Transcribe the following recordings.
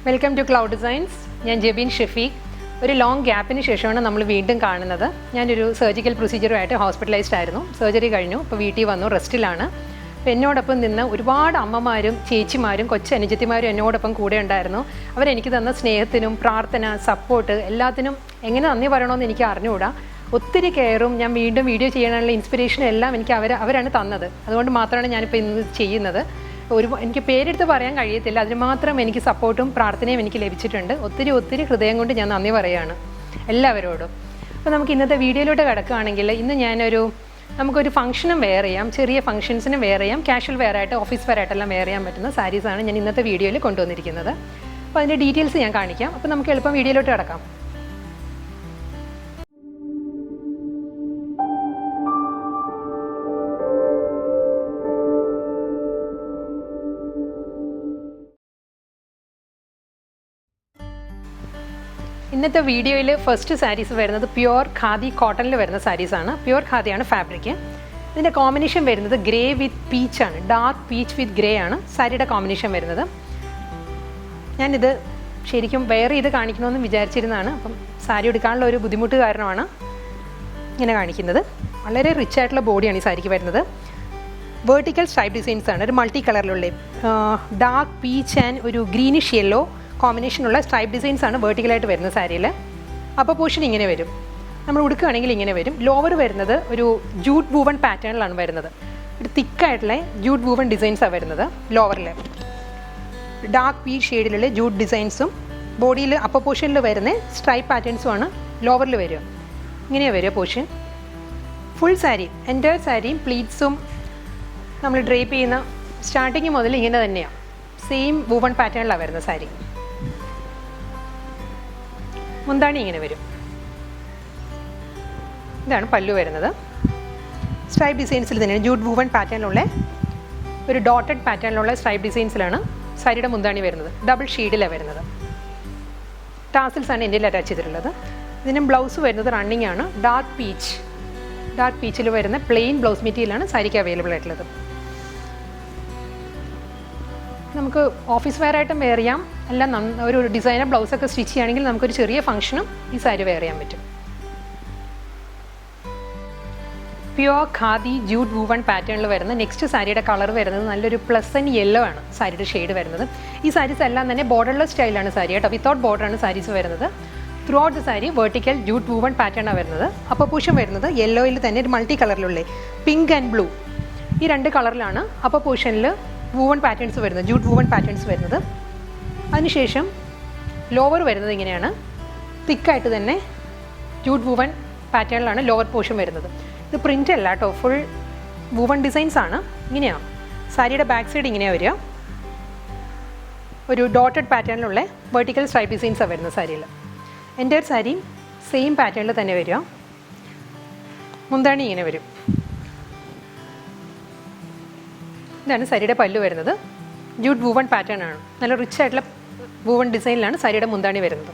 Welcome to cloud designs. ഞാൻ ജെബിൻ ഷെഫീഖ്. ഒരു long ഗ്യാപ്പിന് ശേഷമാണ് നമ്മൾ വീണ്ടും കാണുന്നത്. ഞാനൊരു സർജിക്കൽ പ്രൊസീജിയറുമായിട്ട് ഹോസ്പിറ്റലൈസ്ഡ് ആയിരുന്നു. സർജറി കഴിഞ്ഞു, ഇപ്പോൾ വീട്ടിൽ വന്നു, റെസ്റ്റിലാണ്. അപ്പോൾ എന്നോടൊപ്പം നിന്ന് ഒരുപാട് അമ്മമാരും ചേച്ചിമാരും കൊച്ചനുജത്തിമാരും എന്നോടൊപ്പം കൂടെ ഉണ്ടായിരുന്നു. അവരെനിക്ക് തന്ന സ്നേഹത്തിനും പ്രാർത്ഥന, സപ്പോർട്ട്, എല്ലാത്തിനും എങ്ങനെ നന്ദി പറയണമെന്ന് എനിക്ക് അറിഞ്ഞുകൂടാ. ഒത്തിരി കെയറും ഞാൻ വീണ്ടും വീഡിയോ ചെയ്യാനുള്ള ഇൻസ്പിറേഷനും എല്ലാം എനിക്ക് അവരാണ് തന്നത്. അതുകൊണ്ട് മാത്രമാണ് ഞാനിപ്പോൾ ഇന്ന് ചെയ്യുന്നത്. എനിക്ക് പേരെടുത്ത് പറയാൻ കഴിയത്തില്ല, അതിന് മാത്രം എനിക്ക് സപ്പോർട്ടും പ്രാർത്ഥനയും എനിക്ക് ലഭിച്ചിട്ടുണ്ട്. ഒത്തിരി ഹൃദയം കൊണ്ട് ഞാൻ നന്ദി പറയുകയാണ് എല്ലാവരോടും. അപ്പോൾ നമുക്ക് ഇന്നത്തെ വീഡിയോയിലോട്ട് കിടക്കുകയാണെങ്കിൽ, ഇന്ന് നമുക്കൊരു ഫംഗ്ഷനും വെയർ ചെയ്യാം, ചെറിയ ഫംഗ്ഷൻസിനും വെയർ ചെയ്യാം, കാഷ്വൽ വെയർ ആയിട്ട്, ഓഫീസ് വെയർ ആയിട്ടെല്ലാം വെയർ ചെയ്യാൻ പറ്റുന്ന സാരീസാണ് ഞാൻ ഇന്നത്തെ വീഡിയോയിൽ കൊണ്ടുവന്നിരിക്കുന്നത്. അപ്പോൾ അതിൻ്റെ ഡീറ്റെയിൽസ് ഞാൻ കാണിക്കാം. അപ്പോൾ നമുക്ക് എളുപ്പം വീഡിയോയിലോട്ട് കിടക്കാം. ഇന്നത്തെ വീഡിയോയിൽ ഫസ്റ്റ് സാരീസ് വരുന്നത് പ്യുവർ ഖാദി കോട്ടണിൽ വരുന്ന സാരീസാണ്. പ്യുവർ ഖാദിയാണ് ഫാബ്രിക്. ഇതിൻ്റെ കോമ്പിനേഷൻ വരുന്നത് ഗ്രേ വിത്ത് പീച്ചാണ്. ഡാർക്ക് പീച്ച് വിത്ത് ഗ്രേ ആണ് സാരിയുടെ കോമ്പിനേഷൻ വരുന്നത്. ഞാനിത് ശരിക്കും വെയർ ചെയ്ത് കാണിക്കണമെന്ന് വിചാരിച്ചിരുന്നതാണ്. അപ്പം സാരി എടുക്കാനുള്ള ഒരു ബുദ്ധിമുട്ട് കാരണമാണ് ഇങ്ങനെ കാണിക്കുന്നത്. വളരെ റിച്ച് ആയിട്ടുള്ള ബോഡിയാണ് ഈ സാരിക്ക് വരുന്നത്. വേർട്ടിക്കൽ സ്ട്രൈപ്പ് ഡിസൈൻസ് ആണ്. ഒരു മൾട്ടി കളറിലുള്ള ഡാർക്ക് പീച്ച് ആൻഡ് ഒരു ഗ്രീനിഷ് യെല്ലോ കോമ്പിനേഷനുള്ള സ്ട്രൈപ്പ് ഡിസൈൻസ് ആണ് വേർട്ടിക്കലായിട്ട് വരുന്ന സാരിയിൽ. അപ്പോൾ പോർഷൻ ഇങ്ങനെ വരും. നമ്മൾ ഉടുക്കുകയാണെങ്കിൽ ഇങ്ങനെ വരും. ലോവർ വരുന്നത് ഒരു ജൂട്ട് വൂവൺ പാറ്റേണിലാണ് വരുന്നത്. ഒരു തിക്കായിട്ടുള്ള ജൂട്ട് വൂവൺ ഡിസൈൻസാണ് വരുന്നത്. ലോവറിൽ ഡാർക്ക് പീച്ച് ഷെയ്ഡിലുള്ള ജൂട്ട് ഡിസൈൻസും ബോഡിയിൽ അപ്പർ പോർഷനിൽ വരുന്ന സ്ട്രൈപ്പ് പാറ്റേൺസുമാണ് ലോവറിൽ വരിക. ഇങ്ങനെയാണ് വരിക പോർഷൻ. ഫുൾ സാരി, എൻ്റയർ സാരിയും പ്ലീറ്റ്സും നമ്മൾ ഡ്രേപ്പ് ചെയ്യുന്ന സ്റ്റാർട്ടിങ് മുതൽ ഇങ്ങനെ തന്നെയാണ്. സെയിം വൂവൺ പാറ്റേണിലാണ് വരുന്ന സാരി. മുന്താണി ഇങ്ങനെ വരും. ഇതാണ് പല്ലു വരുന്നത്. സ്ട്രൈപ്പ് ഡിസൈൻസിൽ തന്നെയാണ് ജൂട്ട് വൂവൺ പാറ്റേണിലുള്ള ഒരു ഡോട്ടഡ് പാറ്റേണിലുള്ള സ്ട്രൈപ്പ് ഡിസൈൻസിലാണ് സാരിയുടെ മുന്താണി വരുന്നത്. ഡബിൾ ഷെയ്ഡിലാണ് വരുന്നത്. ടാസിൽസ് ആണ് എൻ്റെ അറ്റാച്ച് ചെയ്തിട്ടുള്ളത്. ഇതിനും ബ്ലൗസ് വരുന്നത് റണ്ണിങ് ആണ്. ഡാർക്ക് പീച്ചിൽ വരുന്ന പ്ലെയിൻ ബ്ലൗസ് മെറ്റീരിയലാണ് സാരിക്ക് അവൈലബിൾ ആയിട്ടുള്ളത്. നമുക്ക് ഓഫീസ് വെയർ ആയിട്ടും വെയർ ചെയ്യാം. എല്ലാം ഒരു ഡിസൈനർ ബ്ലൗസൊക്കെ സ്റ്റിച്ച് ചെയ്യുകയാണെങ്കിൽ നമുക്കൊരു ചെറിയ ഫംഗ്ഷനും ഈ സാരി വെയർ ചെയ്യാൻ പറ്റും. പ്യുവർ ഖാദി ജൂട്ട് വൂവൺ പാറ്റേണിൽ വരുന്ന നെക്സ്റ്റ് സാരിയുടെ കളർ വരുന്നത് നല്ലൊരു പ്ലസൻറ്റ് യെല്ലോ ആണ് സാരിയുടെ ഷെയ്ഡ് വരുന്നത്. ഈ സാരീസ് എല്ലാം തന്നെ ബോർഡർലെസ് സ്റ്റൈലാണ് സാരി കേട്ടോ. വിത്തൗട്ട് ബോർഡറാണ് സാരീസ് വരുന്നത്. Throughout the sari vertical jute woven പാറ്റേണാണ് വരുന്നത്. അപ്പോൾ പോർഷൻ വരുന്നത് യെല്ലോയിൽ തന്നെ ഒരു മൾട്ടി കളറിലുള്ള പിങ്ക് ആൻഡ് ബ്ലൂ, ഈ രണ്ട് കളറിലാണ് അപ്പോൾ പോർഷനിൽ വൂവൺ പാറ്റേൺസ് വരുന്നത്, ജൂട്ട് വൂവൺ പാറ്റേൺസ് വരുന്നത്. അതിനുശേഷം ലോവർ വരുന്നത് ഇങ്ങനെയാണ്. തിക്കായിട്ട് തന്നെ ജൂട്ട് വൂവൺ പാറ്റേണിലാണ് ലോവർ പോർഷൻ വരുന്നത്. ഇത് പ്രിൻ്റ് അല്ല കേട്ടോ, ഫുൾ വൂവൺ ഡിസൈൻസ് ആണ്. ഇങ്ങനെയാണ് സാരിയുടെ ബാക്ക് സൈഡ് ഇങ്ങനെയാണ് വരിക. ഒരു ഡോട്ടഡ് പാറ്റേണിലുള്ള വെർട്ടിക്കൽ സ്ട്രൈപ്പ് ഡിസൈൻസാണ് വരുന്നത് സാരിയിൽ. എൻ്റയർ സാരിയും സെയിം പാറ്റേണിൽ തന്നെ വരിക. മുന്താണി ഇങ്ങനെ വരും. ഇതാണ് സാരിയുടെ പല്ലു വരുന്നത്. ജൂട്ട് വൂവൺ പാറ്റേൺ ആണ്. നല്ല റിച്ച് ആയിട്ടുള്ള വൂവൺ ഡിസൈനിലാണ് സാരിയുടെ മുന്താണി വരുന്നത്.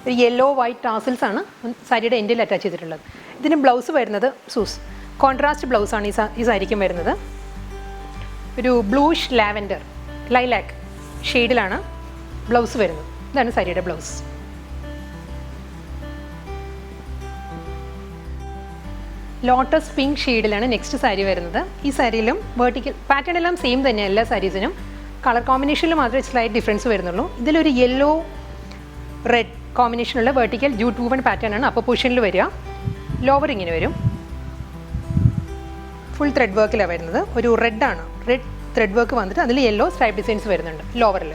ഒരു യെല്ലോ വൈറ്റ് ടാസിൽസ് ആണ് സാരിയുടെ എൻഡിൽ അറ്റാച്ച് ചെയ്തിട്ടുള്ളത്. ഇതിന് ബ്ലൗസ് വരുന്നത് കോൺട്രാസ്റ്റ് ബ്ലൗസാണ് ഈ സാരിക്കും വരുന്നത്. ഒരു ബ്ലൂഷ് ലാവൻഡർ ലൈലാക്ക് ഷെയ്ഡിലാണ് ബ്ലൗസ് വരുന്നത്. ഇതാണ് സാരിയുടെ ബ്ലൗസ്. ലോട്ടസ് പിങ്ക് ഷെയ്ഡിലാണ് നെക്സ്റ്റ് സാരി വരുന്നത്. ഈ സാരിയിലും വെർട്ടിക്കൽ പാറ്റേൺ എല്ലാം സെയിം തന്നെയാണ് എല്ലാ സാരീസിനും. കളർ കോമ്പിനേഷനിൽ മാത്രമേ സ്ലൈറ്റ് ഡിഫറൻസ് വരുന്നുള്ളൂ. ഇതിലൊരു യെല്ലോ റെഡ് കോമ്പിനേഷനുള്ള വെർട്ടിക്കൽ ജൂട്ട് വൂവൺ പാറ്റേൺ ആണ് അപ്പർ പൊസിഷനിൽ വരിക. ലോവർ ഇങ്ങനെ വരും. ഫുൾ ത്രെഡ് വർക്കിലാണ് വരുന്നത്. ഒരു റെഡ് ത്രെഡ് വർക്ക് വന്നിട്ട് അതിൽ യെല്ലോ സ്ട്രൈപ്പ് ഡിസൈൻസ് വരുന്നുണ്ട് ലോവറിൽ.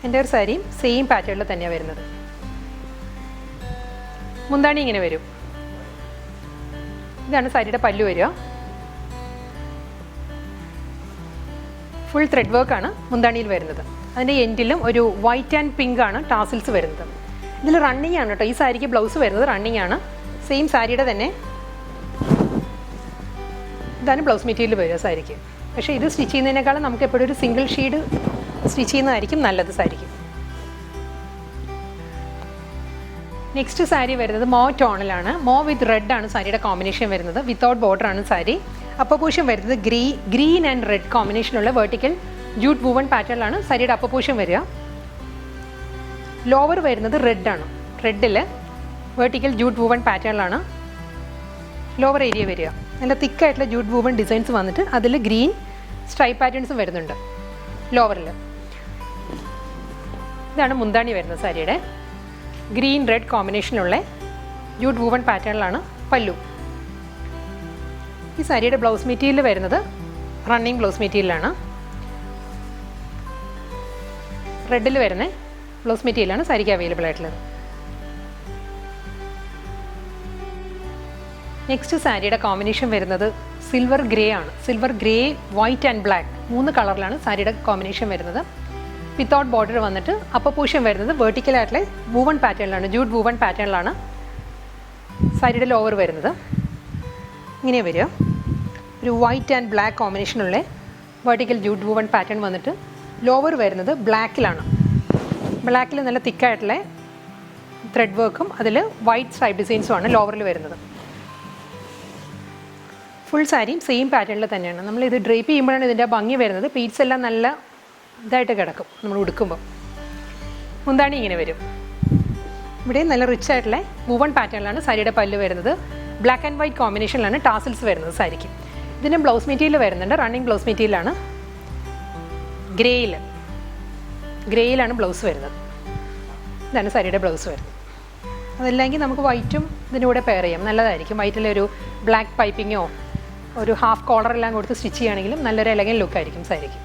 എൻ്റെ ഒരു സാരിയും സെയിം പാറ്റേണിൽ തന്നെയാണ് വരുന്നത്. മുന്താണി ഇങ്ങനെ വരും. ഇതാണ് സാരിയുടെ പല്ലു വരിക. ഫുൾ ത്രെഡ് വർക്കാണ് മുന്താണിയിൽ വരുന്നത്. അതിൻ്റെ എൻഡിലും ഒരു വൈറ്റ് ആൻഡ് പിങ്ക് ആണ് ടാസിൽസ് വരുന്നത്. ഇതിൽ റണ്ണിങ് ആണ് കേട്ടോ. ഈ സാരിക്ക് ബ്ലൗസ് വരുന്നത് റണ്ണിങ് ആണ്. സെയിം സാരിയുടെ തന്നെ ഇതാണ് ബ്ലൗസ് മെറ്റീരിയൽ വരിക സാരിക്ക്. പക്ഷേ ഇത് സ്റ്റിച്ച് ചെയ്യുന്നതിനേക്കാളും നമുക്ക് എപ്പോഴും ഒരു സിംഗിൾ ഷെയ്ഡ് സ്റ്റിച്ച് ചെയ്യുന്നതായിരിക്കും നല്ലത് സാരിക്ക്. നെക്സ്റ്റ് സാരി വരുന്നത് മോ ടോണിലാണ്. മോ വിത്ത് റെഡ് ആണ് സാരിയുടെ കോമ്പിനേഷൻ വരുന്നത്. വിത്തൗട്ട് ബോർഡർ ആണ് സാരി. അപ്പർ പോർഷൻ വരുന്നത് ഗ്രീൻ ആൻഡ് റെഡ് കോമ്പിനേഷനുള്ള വെർട്ടിക്കൽ ജൂട്ട് വൂവൺ പാറ്റേണിലാണ് സാരിയുടെ അപ്പർ പോർഷൻ വരിക. ലോവർ വരുന്നത് റെഡാണ്. റെഡിൽ വെർട്ടിക്കൽ ജൂട്ട് വൂവൺ പാറ്റേണിലാണ് ലോവർ ഏരിയ വരിക. നല്ല തിക്കായിട്ടുള്ള ജൂട്ട് വൂവൺ ഡിസൈൻസ് വന്നിട്ട് അതിൽ ഗ്രീൻ സ്ട്രൈപ്പ് പാറ്റേൺസും വരുന്നുണ്ട് ലോവറിൽ. ഇതാണ് മുന്താണി വരുന്നത് സാരിയുടെ. ഗ്രീൻ റെഡ് കോമ്പിനേഷനുള്ള ജൂട്ട് വൂവൺ പാറ്റേണിലാണ് പല്ലു. ഈ സാരിയുടെ ബ്ലൗസ് മെറ്റീരിയൽ വരുന്നത് റണ്ണിങ് ബ്ലൗസ് മെറ്റീരിയലാണ്. റെഡിൽ വരുന്ന ബ്ലൗസ് മെറ്റീരിയലാണ് സാരിക്ക് അവൈലബിൾ ആയിട്ടുള്ളത്. നെക്സ്റ്റ് സാരിയുടെ കോമ്പിനേഷൻ വരുന്നത് സിൽവർ ഗ്രേ ആണ്. Silver grey, white and black 3 കളറിലാണ് സാരിയുടെ കോമ്പിനേഷൻ വരുന്നത്. വിത്തൗട്ട് ബോർഡർ വന്നിട്ട് അപ്പർ പോർഷൻ വരുന്നത് വെർട്ടിക്കൽ ആയിട്ടുള്ള വൂവൺ പാറ്റേണിലാണ്, ജൂട്ട് വൂവൺ പാറ്റേണിലാണ് സാരിയുടെ ലോവർ വരുന്നത്. ഇങ്ങനെ വരിക. ഒരു വൈറ്റ് ആൻഡ് ബ്ലാക്ക് കോമ്പിനേഷനുള്ള വെർട്ടിക്കൽ ജൂട്ട് വൂവൺ പാറ്റേൺ വന്നിട്ട് ലോവർ വരുന്നത് ബ്ലാക്കിലാണ്. ബ്ലാക്കിൽ നല്ല തിക്കായിട്ടുള്ള ത്രെഡ് വർക്കും അതിൽ വൈറ്റ് സ്ട്രൈപ്പ് ഡിസൈൻസുമാണ് ലോവറിൽ വരുന്നത്. ഫുൾ സാരിയും സെയിം പാറ്റേണിൽ തന്നെയാണ്. നമ്മളിത് ഡ്രേപ്പ് ചെയ്യുമ്പോഴാണ് ഇതിൻ്റെ ഭംഗി വരുന്നത്. പ്ലീറ്റ്സ് എല്ലാം നല്ല ഇതായിട്ട് കിടക്കും നമ്മൾ ഉടുക്കുമ്പോൾ. മുന്താണി ഇങ്ങനെ വരും. ഇവിടെ നല്ല റിച്ച് ആയിട്ടുള്ള വൂവൺ പാറ്റേണിലാണ് സാരിയുടെ പല്ല് വരുന്നത്. ബ്ലാക്ക് ആൻഡ് വൈറ്റ് കോമ്പിനേഷനിലാണ് ടാസിൽസ് വരുന്നത് സാരിക്ക്. ഇതിന് ബ്ലൗസ് മെറ്റീരിയൽ വരുന്നുണ്ട്. റണ്ണിങ് ബ്ലൗസ് മെറ്റീരിയലാണ്. ഗ്രേയിലാണ് ബ്ലൗസ് വരുന്നത്. ഇതാണ് സാരിയുടെ ബ്ലൗസ് വരുന്നത്. അതല്ലെങ്കിൽ നമുക്ക് വൈറ്റും ഇതിൻ്റെ കൂടെ പെയർ ചെയ്യാം, നല്ലതായിരിക്കും. വൈറ്റിലൊരു ബ്ലാക്ക് പൈപ്പിങ്ങോ ഒരു ഹാഫ് കോളറെല്ലാം കൊടുത്ത് സ്റ്റിച്ച് ചെയ്യുകയാണെങ്കിലും നല്ലൊരു എലഗൻ ലുക്കായിരിക്കും സാരിക്ക്.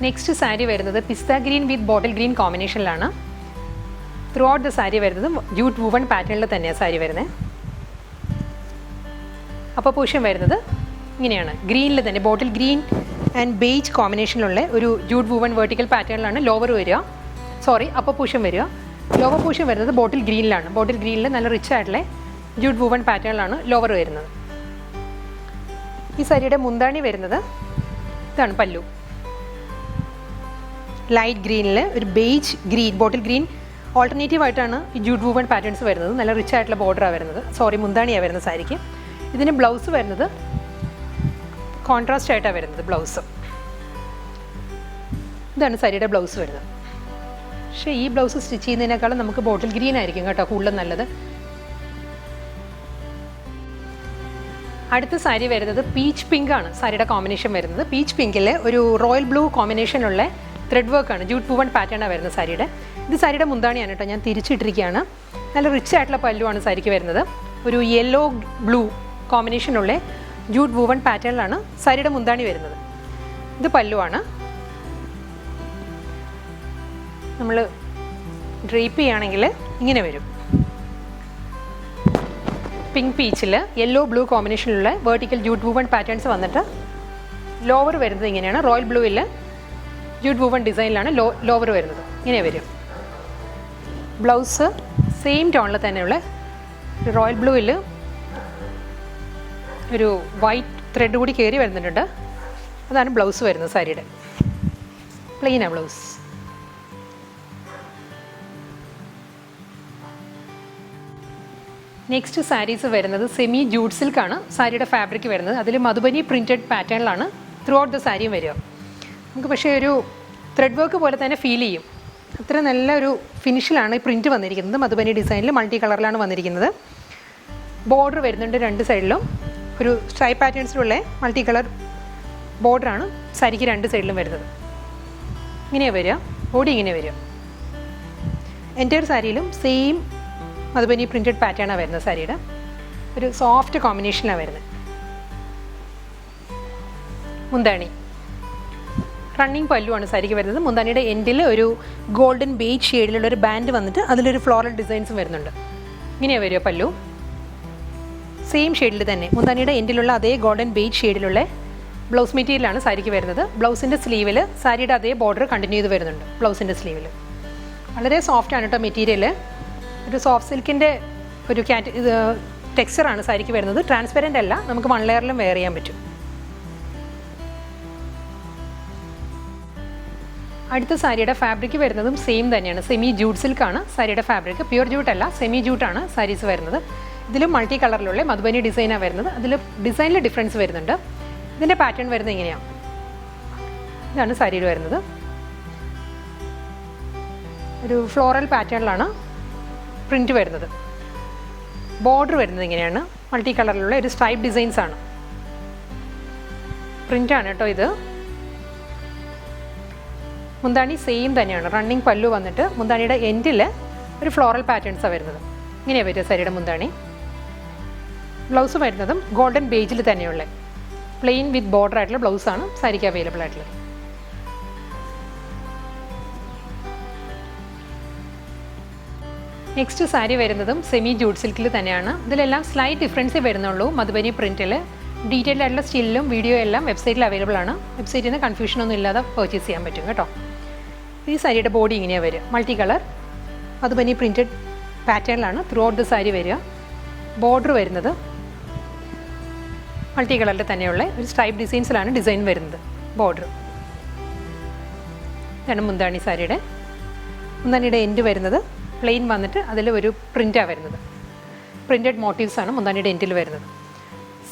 നെക്സ്റ്റ് സാരി വരുന്നത് പിസ്ത ഗ്രീൻ വിത്ത് ബോട്ടിൽ ഗ്രീൻ കോമ്പിനേഷനിലാണ്. ത്രൂ ഔട്ട് ദ സാരി വരുന്നത് ജൂട്ട് വൂവൺ പാറ്റേണിൽ തന്നെയാണ് സാരി വരുന്നത്. അപ്പോൾ പോർഷൻ വരുന്നത് ഇങ്ങനെയാണ്. ഗ്രീനിൽ തന്നെ ബോട്ടിൽ ഗ്രീൻ ആൻഡ് ബേജ് കോമ്പിനേഷനിലുള്ള ഒരു ജൂട്ട് വൂവൺ വെർട്ടിക്കൽ പാറ്റേണിലാണ് ലോവർ വരിക. അപ്പർ പോർഷൻ വരിക. ലോവർ പോർഷൻ വരുന്നത് ബോട്ടിൽ ഗ്രീനിലാണ്. ബോട്ടിൽ ഗ്രീനിൽ നല്ല റിച്ച് ആയിട്ടുള്ള ജൂട്ട് വൂവൺ പാറ്റേണിലാണ് ലോവർ വരുന്നത്. ഈ സാരിയുടെ മുന്താണി വരുന്നത് ഇതാണ് പല്ലു. ലൈറ്റ് ഗ്രീനിൽ ഒരു beige green, bottle green alternative ആയിട്ടാണ് ഈ ജൂട്ട് വൂവൺ പാറ്റേൺസ് വരുന്നത്. നല്ല റിച്ച് ആയിട്ടുള്ള ബോർഡറാണ് വരുന്നത്. മുന്താണിയാണ് വരുന്നത് സാരിക്ക്. ഇതിന് ബ്ലൗസ് വരുന്നത് കോൺട്രാസ്റ്റ് ആയിട്ടാണ് വരുന്നത് ബ്ലൗസ്. ഇതാണ് സാരിയുടെ ബ്ലൗസ് വരുന്നത്. പക്ഷേ ഈ ബ്ലൗസ് സ്റ്റിച്ച് ചെയ്യുന്നതിനേക്കാളും നമുക്ക് ബോട്ടിൽ ഗ്രീൻ ആയിരിക്കും കേട്ടോ കൂടുതൽ നല്ലത്. അടുത്ത സാരി വരുന്നത് പീച്ച് പിങ്ക് ആണ് സാരിയുടെ കോമ്പിനേഷൻ വരുന്നത്. പീച്ച് പിങ്കിൽ ഒരു റോയൽ ബ്ലൂ കോമ്പിനേഷനുള്ള ത്രെഡ് വർക്കാണ്, ജൂട്ട് വൂവൺ പാറ്റേണാണ് വരുന്നത് സാരിയുടെ. ഇത് സാരിയുടെ മുന്താണിയാണ് കേട്ടോ, ഞാൻ തിരിച്ചിട്ടിരിക്കുകയാണ്. നല്ല റിച്ച് ആയിട്ടുള്ള പല്ലുവാണ് സാരിക്ക് വരുന്നത്. ഒരു യെല്ലോ ബ്ലൂ കോമ്പിനേഷനുള്ള ജൂട്ട് വൂവൺ പാറ്റേണിലാണ് സാരിയുടെ മുന്താണി വരുന്നത്. ഇത് പല്ലുവാണ്. നമ്മൾ ഡ്രേപ്പ് ചെയ്യുകയാണെങ്കിൽ ഇങ്ങനെ വരും. പിങ്ക് പീച്ചിൽ യെല്ലോ ബ്ലൂ കോമ്പിനേഷനിലുള്ള വെർട്ടിക്കൽ ജൂട്ട് വൂവൺ പാറ്റേൺസ് വന്നിട്ട് ലോവർ വരുന്നത് ഇങ്ങനെയാണ്. റോയൽ ബ്ലൂവിൽ ജൂട്ട് വൂവൺ ഡിസൈനിലാണ് ലോവർ വരുന്നത്. ഇങ്ങനെ വരും. ബ്ലൗസ് സെയിം ടോണിൽ തന്നെയുള്ള റോയൽ ബ്ലൂവിൽ ഒരു വൈറ്റ് ത്രെഡ് കൂടി കയറി വരുന്നുണ്ട്. അതാണ് ബ്ലൗസ് വരുന്നത് സാരിയുടെ. പ്ലെയിനാണ് ബ്ലൗസ്. നെക്സ്റ്റ് സാരീസ് വരുന്നത് സെമി ജൂട്ട് സിൽക്കാണ് സാരിയുടെ ഫാബ്രിക് വരുന്നത്. അതിൽ മധുബനി പ്രിൻറ്റഡ് പാറ്റേണിലാണ് ത്രൂ ഔട്ട് ദ സാരിയും വരിക. നമുക്ക് പക്ഷേ ഒരു ത്രെഡ് വർക്ക് പോലെ തന്നെ ഫീൽ ചെയ്യും. അത്ര നല്ലൊരു ഫിനിഷിലാണ് ഈ പ്രിൻറ്റ് വന്നിരിക്കുന്നത്. മധുബനി ഡിസൈനിൽ മൾട്ടി കളറിലാണ് വന്നിരിക്കുന്നത്. ബോർഡർ വരുന്നുണ്ട് രണ്ട് സൈഡിലും. ഒരു സ്ട്രൈപ്പ് പാറ്റേൺസിലുള്ള മൾട്ടി കളർ ബോർഡറാണ് സാരിക്ക് രണ്ട് സൈഡിലും വരുന്നത്. ഇങ്ങനെയാണ് വരിക. ബോഡി ഇങ്ങനെ വരിക. എൻ്റയർ സാരിയിലും സെയിം മധുബനി പ്രിൻറ്റഡ് പാറ്റേണാണ് വരുന്നത്. സാരിയുടെ ഒരു സോഫ്റ്റ് കോമ്പിനേഷനാണ് വരുന്നത്. മുന്താണി റണ്ണിങ് പല്ലുവാണ് സാരിക്ക് വരുന്നത്. മുന്താണിയുടെ എൻഡിൽ ഒരു ഗോൾഡൻ ബേജ് ഷെയ്ഡിലുള്ള ഒരു ബാൻഡ് വന്നിട്ട് അതിലൊരു ഫ്ലോറൽ ഡിസൈൻസും വരുന്നുണ്ട്. ഇങ്ങനെയാണ് വരിക പല്ലു. സെയിം ഷെയ്ഡിൽ തന്നെ മുന്താണിയുടെ എൻഡിലുള്ള അതേ ഗോൾഡൻ ബേജ് ഷെയ്ഡിലുള്ള ബ്ലൗസ് മെറ്റീരിയലാണ് സാരിക്ക് വരുന്നത്. ബ്ലൗസിൻ്റെ സ്ലീവിൽ സാരിയുടെ അതേ ബോർഡർ കണ്ടിന്യൂ ചെയ്ത് വരുന്നുണ്ട്. ബ്ലൗസിൻ്റെ സ്ലീവിൽ വളരെ സോഫ്റ്റ് ആണ് കേട്ടോ മെറ്റീരിയൽ. ഒരു സോഫ്റ്റ് സിൽക്കിൻ്റെ ഒരു ടെക്സ്ചറാണ് സാരിക്ക് വരുന്നത്. ട്രാൻസ്പെറൻ്റ് അല്ല, നമുക്ക് വൺ ലെയറിലും വെയർ ചെയ്യാൻ പറ്റും. അടുത്ത സാരിയുടെ ഫാബ്രിക് വരുന്നതും സെയിം തന്നെയാണ്. സെമി ജൂട്ട് സിൽക്കാണ് സാരിയുടെ ഫാബ്രിക്. പ്യുവർ ജൂട്ട് അല്ല, സെമി ജൂട്ടാണ് സാരീസ് വരുന്നത്. ഇതിലും മൾട്ടി കളറിലുള്ള മധുബനി ഡിസൈനാണ് വരുന്നത്. അതിൽ ഡിസൈനിൽ ഡിഫറൻസ് വരുന്നുണ്ട്. ഇതിൻ്റെ പാറ്റേൺ വരുന്നത് ഇങ്ങനെയാണ്. ഇതാണ് സാരിയിൽ വരുന്നത്. ഒരു ഫ്ലോറൽ പാറ്റേണിലാണ് പ്രിൻറ്റ് വരുന്നത്. ബോർഡർ വരുന്നത് ഇങ്ങനെയാണ്, മൾട്ടി കളറിലുള്ള ഒരു സ്ട്രൈപ്പ് ഡിസൈൻസ് ആണ്. പ്രിൻ്റാണ് കേട്ടോ ഇത്. മുന്താണി സെയിം തന്നെയാണ്, റണ്ണിങ് പല്ലു വന്നിട്ട് മുന്താണിയുടെ എൻഡിൽ ഒരു ഫ്ലോറൽ പാറ്റേൺസാണ് വരുന്നത്. ഇങ്ങനെയാണ് വരിക സാരിയുടെ മുന്താണി. ബ്ലൗസ് വരുന്നതും ഗോൾഡൻ ബേജിൽ തന്നെയുള്ള പ്ലെയിൻ വിത്ത് ബോർഡർ ആയിട്ടുള്ള ബ്ലൗസാണ് സാരിക്ക് അവൈലബിൾ ആയിട്ടുള്ളത്. നെക്സ്റ്റ് സാരി വരുന്നതും സെമി ജൂട്ട് സിൽക്കിൽ തന്നെയാണ്. ഇതിലെല്ലാം സ്ലൈറ്റ് ഡിഫറൻസേ വരുന്നുള്ളൂ. മധുബനി പ്രിൻറ്റിൽ ഡീറ്റെയിൽഡ് ആയിട്ടുള്ള സ്റ്റില്ലും വീഡിയോ എല്ലാം വെബ്സൈറ്റിൽ അവൈലബിൾ ആണ്. വെബ്സൈറ്റിൽ നിന്ന് കൺഫ്യൂഷനൊന്നും ഇല്ലാതെ പർച്ചേസ് ചെയ്യാൻ പറ്റും കേട്ടോ. ഈ സാരിയുടെ ബോഡി ഇങ്ങനെയാണ് വരിക, മൾട്ടി കളർ മധുബനി പ്രിൻറ്റഡ് പാറ്റേണിലാണ് ത്രൂ ഔട്ട് ദ സാരി വരിക. ബോർഡർ വരുന്നത് മൾട്ടി കളറിൽ തന്നെയുള്ള ഒരു സ്ട്രൈപ്പ് ഡിസൈൻസിലാണ് ഡിസൈൻ വരുന്നത്. ബോർഡർ ഇതാണ് മുന്താണി സാരിയുടെ. മുന്താണിയുടെ എൻഡ് വരുന്നത് പ്ലെയിൻ വന്നിട്ട് അതിൽ ഒരു പ്രിൻ്റാണ് വരുന്നത്. പ്രിൻറ്റഡ് മോട്ടീവ്സാണ് മുന്താണിയുടെ എൻഡിൽ വരുന്നത്.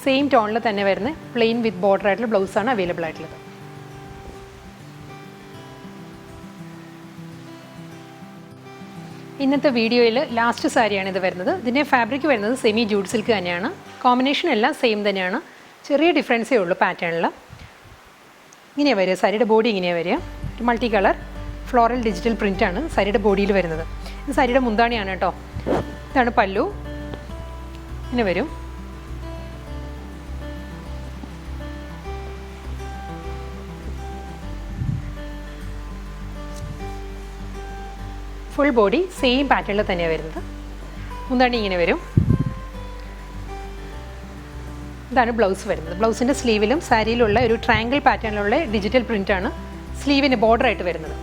സെയിം ടോണിൽ തന്നെ വരുന്ന പ്ലെയിൻ വിത്ത് ബോർഡർ ആയിട്ടുള്ള ബ്ലൗസാണ് അവൈലബിൾ ആയിട്ടുള്ളത്. ഇന്നത്തെ വീഡിയോയിൽ ലാസ്റ്റ് സാരിയാണ് ഇത് വരുന്നത്. ഇതിൻ്റെ ഫാബ്രിക് വരുന്നത് സെമി ജൂട്ട് സിൽക്ക് തന്നെയാണ്. കോമ്പിനേഷൻ എല്ലാം സെയിം തന്നെയാണ്, ചെറിയ ഡിഫറൻസേ ഉള്ളൂ പാറ്റേണിൽ. ഇങ്ങനെയാണ് വരിക സാരിയുടെ ബോഡി, ഇങ്ങനെയാണ് വരിക. മൾട്ടി കളർ ഫ്ലോറൽ ഡിജിറ്റൽ പ്രിൻ്റാണ് സാരിയുടെ ബോഡിയിൽ വരുന്നത്. ഇത് സാരിയുടെ മുന്താണിയാണ് കേട്ടോ. ഇതാണ് പല്ലു, ഇങ്ങനെ വരും. ഫുൾ ബോഡി സെയിം പാറ്റേണിൽ തന്നെയാണ് വരുന്നത്. മുന്താണി ഇങ്ങനെ വരും. ഇതാണ് ബ്ലൗസ് വരുന്നത്. ബ്ലൗസിൻ്റെ സ്ലീവിലും സാരിയിലുള്ള ഒരു ട്രയാങ്കിൾ പാറ്റേണിലുള്ള ഡിജിറ്റൽ പ്രിൻ്റാണ് സ്ലീവിന് ബോർഡറായിട്ട് വരുന്നത്.